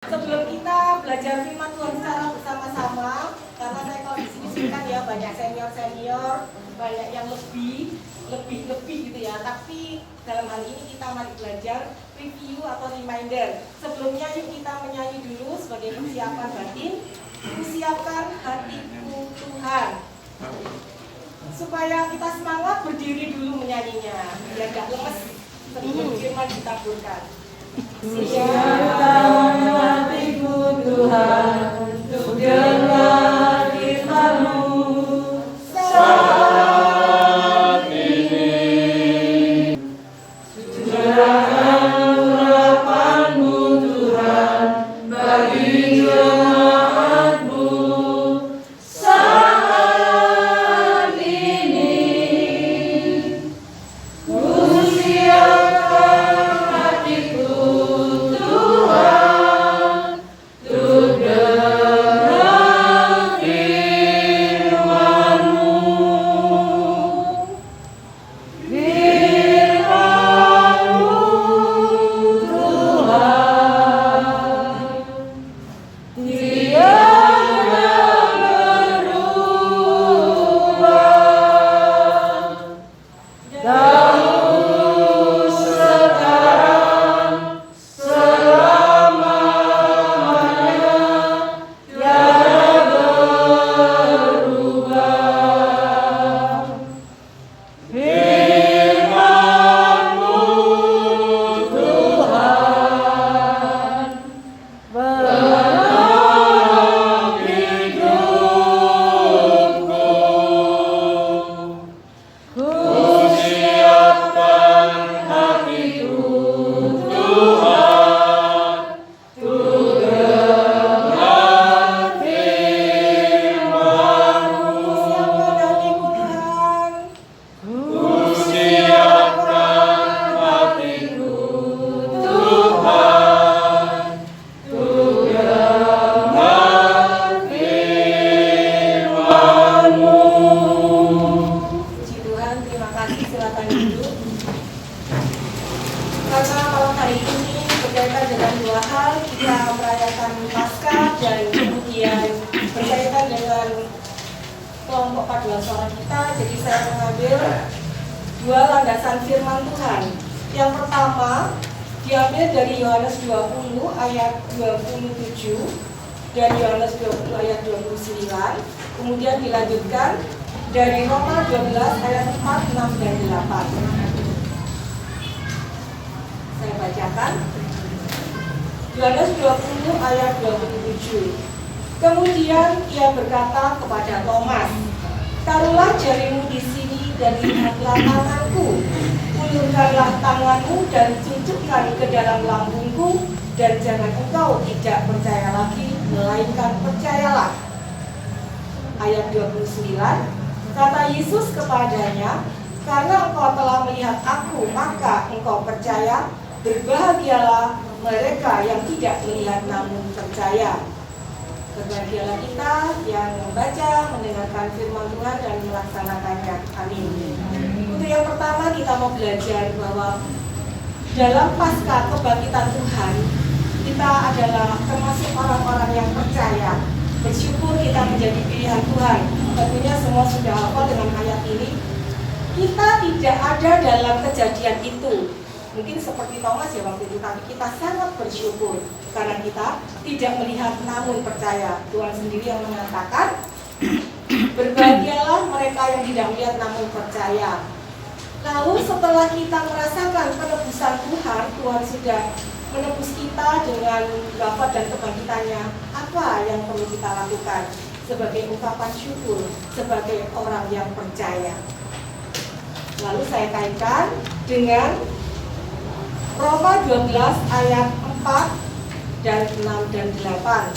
Sebelum kita belajar firman Tuhan secara bersama-sama, karena saya kalau di sini kan ya banyak senior, banyak yang lebih gitu ya. Tapi dalam hal ini kita mari belajar review atau reminder. Sebelumnya yuk kita menyanyi dulu sebagai persiapan batin. Kusiapkan hatiku Tuhan. Supaya kita semangat berdiri dulu menyanyinya, biar gak lemes sebelum firman ditaburkan. Siapkan hatiku Tuhan untuk dengar firman-Mu saat ini. Curahkan urapan-Mu Tuhan bagi jemaat-Mu saat ini. Kusiapkan hatiku Tuhan untuk dengar firman-Mu. Firman-Mu Tuhan tiada berubah. Dahulu, sekarang, selamanya, tiada berubah. Firman-Mu Tuhan penolong hidupku. Kusiapkan hatiku Tuhan untuk dengar firman-Mu. Kusiapkan hatiku Kusiapkan hatiku Tuhan untuk dengar firman-Mu. Puji Tuhan, terima kasih, silakan duduk. Karena malam hari ini berkaitan dengan dua hal, kita merayakan Paskah dan kemudian berkaitan dengan kelompok paduan suara kita. Jadi saya mengambil dua landasan firman Tuhan. Yang pertama diambil dari Yohanes 20 ayat 27 dan Yohanes 20 ayat 29. Kemudian dilanjutkan dari Roma 12 ayat 4, 6, dan 8. Saya bacakan. Yohanes 20 ayat 27. Kemudian ia berkata kepada Thomas, "Taruhlah jarimu di sini dan lihatlah tanganku. Ulurkanlah tanganmu dan tunjukkan ke dalam lambungku, dan jangan engkau tidak percaya lagi, melainkan percayalah." Ayat 29. Kata Yesus kepadanya, "Karena engkau telah melihat aku, maka engkau percaya. Berbahagialah mereka yang tidak melihat namun percaya." Berbahagialah kita yang membaca, mendengarkan firman Tuhan dan melaksanakannya. Amin. Untuk yang pertama kita mau belajar bahwa dalam Paskah kebangkitan Tuhan, kita adalah termasuk orang-orang yang percaya. Bersyukur kita menjadi pilihan Tuhan. Tentunya semua sudah hafal dengan ayat ini. Kita tidak ada dalam kejadian itu. Mungkin seperti Thomas ya waktu itu, tapi kita sangat bersyukur karena kita tidak melihat namun percaya. Tuhan sendiri yang mengatakan, "Berbahagialah mereka yang tidak melihat namun percaya." Lalu setelah kita merasakan penebusan Tuhan, Tuhan sudah menebus kita dengan wafat dan kebangkitannya. Apa yang perlu kita lakukan sebagai ungkapan syukur, sebagai orang yang percaya? Lalu saya kaitkan dengan Roma 12 ayat 4 dan 6 dan 8.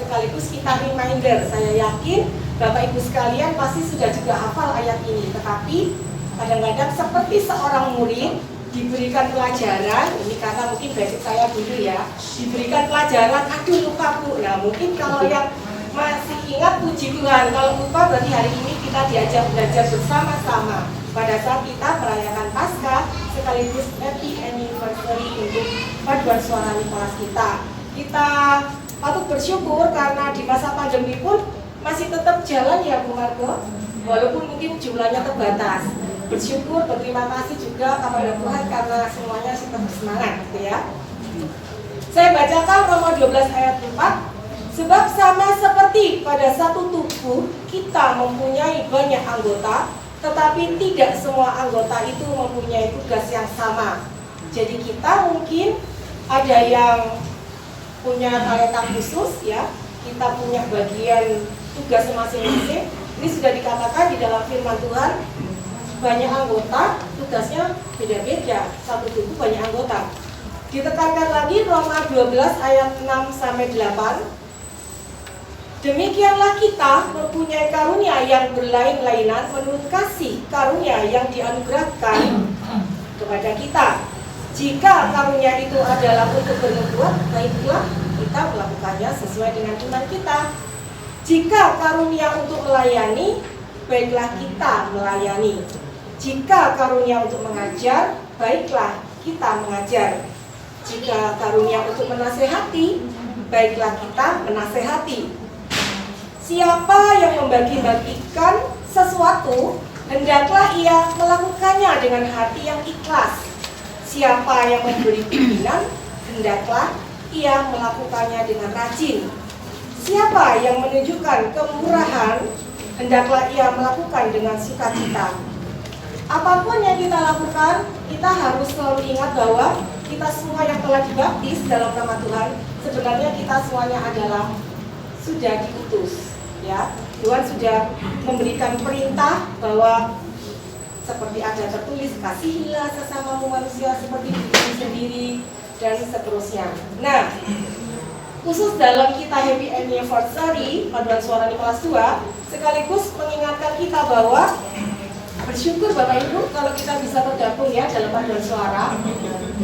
Sekaligus kita reminder, saya yakin Bapak Ibu sekalian pasti sudah juga hafal ayat ini. Tetapi kadang-kadang seperti seorang murid diberikan pelajaran, ini karena mungkin basic saya dulu ya, diberikan pelajaran, aduh lupa Bu. Nah mungkin kalau yang masih ingat, puji Tuhan. Kalau lupa berarti hari ini kita diajak belajar bersama-sama pada saat kita merayakan Paskah sekaligus happy anniversary untuk paduan suara Nikolas kita. kita patut bersyukur karena di masa pandemi pun masih tetap jalan ya Bu Margo, walaupun mungkin jumlahnya terbatas. Bersyukur, berterima kasih juga kepada Tuhan karena semuanya tetap bersemangat gitu ya. Saya bacakan Roma 12 ayat 4. Sebab sama seperti pada satu tubuh kita mempunyai banyak anggota, tetapi tidak semua anggota itu mempunyai tugas yang sama. Jadi kita mungkin ada yang punya talenta khusus ya, kita punya bagian tugas masing-masing. Ini sudah dikatakan di dalam firman Tuhan, banyak anggota, tugasnya beda-beda, satu tubuh banyak anggota. Ditekankan lagi Roma 12 ayat 6-8. Demikianlah kita mempunyai karunia yang berlain-lainan menurut kasih karunia yang dianugerahkan kepada kita. Jika karunia itu adalah untuk bernubuat, baiklah kita melakukannya sesuai dengan iman kita. Jika karunia untuk melayani, baiklah kita melayani. Jika karunia untuk mengajar, baiklah kita mengajar. Jika karunia untuk menasehati, baiklah kita menasehati. Siapa yang membagi-bagikan sesuatu, hendaklah ia melakukannya dengan hati yang ikhlas. Siapa yang memberi pimpinan, hendaklah ia melakukannya dengan rajin. Siapa yang menunjukkan kemurahan, hendaklah ia melakukan dengan sukacita. Apapun yang kita lakukan, kita harus selalu ingat bahwa kita semua yang telah dibaptis dalam nama Tuhan, sebenarnya kita semuanya adalah sudah diutus. Ya, Tuhan sudah memberikan perintah bahwa seperti ada tertulis, kasihilah sesamamu manusia seperti diri sendiri dan seterusnya. Nah, khusus dalam kita Happy Anniversary Paduan Suara Nicholas II, sekaligus mengingatkan kita bahwa bersyukur Bapak Ibu kalau kita bisa bergabung ya dalam paduan suara.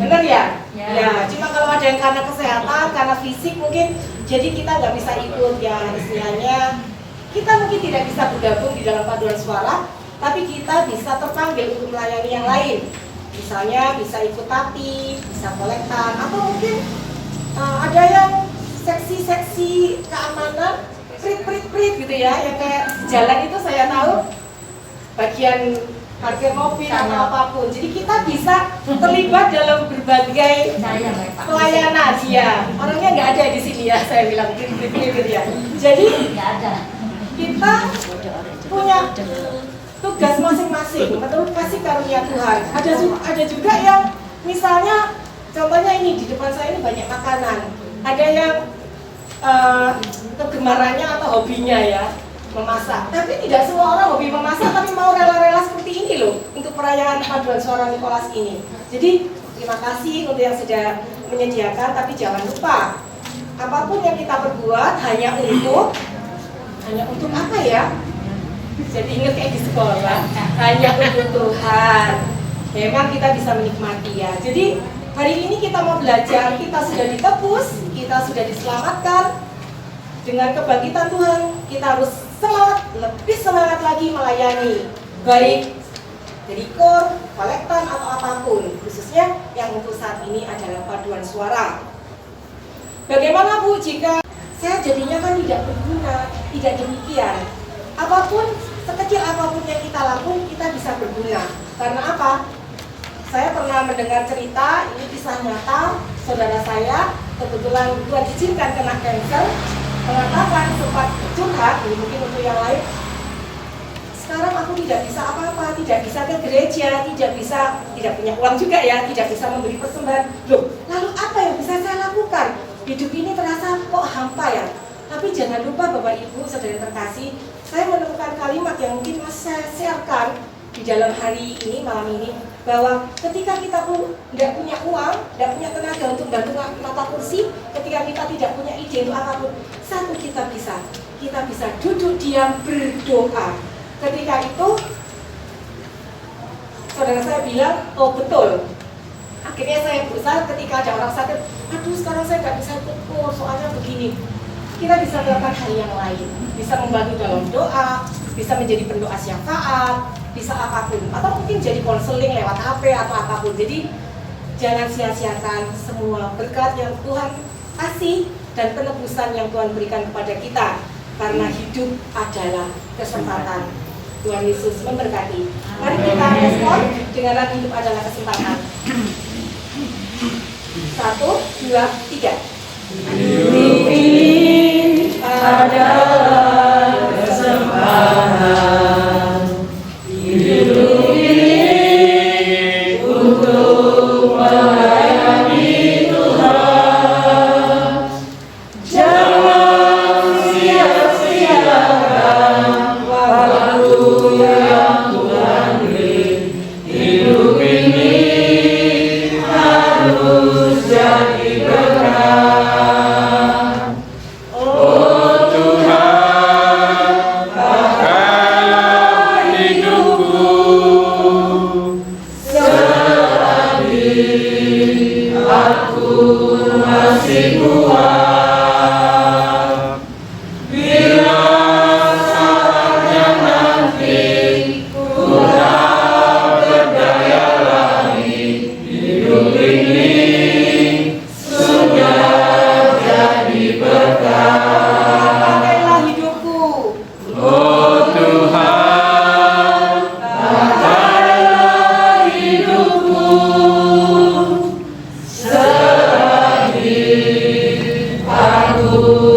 Benar ya? Ya, cuma kalau ada yang karena kesehatan, karena fisik mungkin jadi kita nggak bisa ikut ya, istilahnya kita mungkin tidak bisa bergabung di dalam paduan suara, tapi kita bisa terpanggil untuk melayani yang lain. Misalnya bisa ikut tati, bisa kolektan, atau mungkin ada yang seksi-seksi keamanan, prit gitu ya, yang kayak jalan itu saya tahu bagian parkir mobil atau apapun. Jadi kita bisa terlibat dalam berbagai pelayanan ya. Orangnya nggak ada di sini ya, saya bilang gitu ya. Jadi kita punya tugas masing-masing menurut kasih karunia Tuhan. Ada juga yang misalnya contohnya ini di depan saya ini banyak makanan. Ada yang kegemarannya atau hobinya ya memasak, tapi tidak semua orang hobi memasak tapi mau rela-rela seperti ini loh untuk perayaan paduan suara Nicholas ini. Jadi terima kasih untuk yang sudah menyediakan, tapi jangan lupa apapun yang kita perbuat hanya untuk apa ya? Jadi ingat kayak di sekolah, hanya untuk Tuhan. Memang kita bisa menikmati ya. Jadi hari ini kita mau belajar, kita sudah ditebus, kita sudah diselamatkan. Dengan kebangkitan Tuhan, kita harus lebih semangat lagi melayani, baik dari kor, kolektan atau apapun, khususnya yang untuk saat ini adalah paduan suara. Bagaimana Bu jika saya jadinya kan tidak berguna? Tidak demikian. Apapun, sekecil apapun yang kita lakukan, kita bisa berguna. Karena apa? Saya pernah mendengar cerita, ini kisah nyata, saudara saya kebetulan Tuhan izinkan kena kanker, mengatakan sempat curhat, ini mungkin untuk yang lain, sekarang aku tidak bisa apa-apa, tidak bisa ke gereja, tidak punya uang juga ya, tidak bisa memberi persembahan. Loh, lalu apa yang bisa saya lakukan? Hidup ini terasa kok hampa ya. Tapi jangan lupa Bapak Ibu, saudara terkasih, saya menemukan kalimat yang mungkin mas saya sharekan di dalam hari ini, malam ini, bahwa ketika kita tidak punya uang, tidak punya tenaga untuk bantu mata kursi, ketika kita tidak punya ide untuk apapun, satu kita bisa duduk diam berdoa. Ketika itu saudara saya bilang, oh betul. Akhirnya saya berusaha ketika ada orang sakit, aduh sekarang saya nggak bisa ikut kur, soalnya begini. Kita bisa melakukan hal yang lain, bisa membantu dalam doa, bisa menjadi pendoa syafaat, bisa apapun, atau mungkin jadi konseling lewat HP atau apapun. Jadi jangan sia-siakan semua berkat yang Tuhan kasih dan penebusan yang Tuhan berikan kepada kita, karena hidup adalah kesempatan. Tuhan Yesus memberkati. Mari kita respon dengan lagu hidup adalah kesempatan. 1, 2, 3. Hidup ini adalah kesempatan. Hidup ini untuk melayani Tuhan. Jangan sia-siakan waktu yang Tuhan beri. Hidup ini harus jadi berkat. Oh Tuhan, pakailah hidupku selagi aku masih kuat. Bila saatnya nanti ku tak berdaya lagi, hidup ini sudah jadi berkat. Pakailah hidupku. Oh Tuhan, pakailah hidupku selagi aku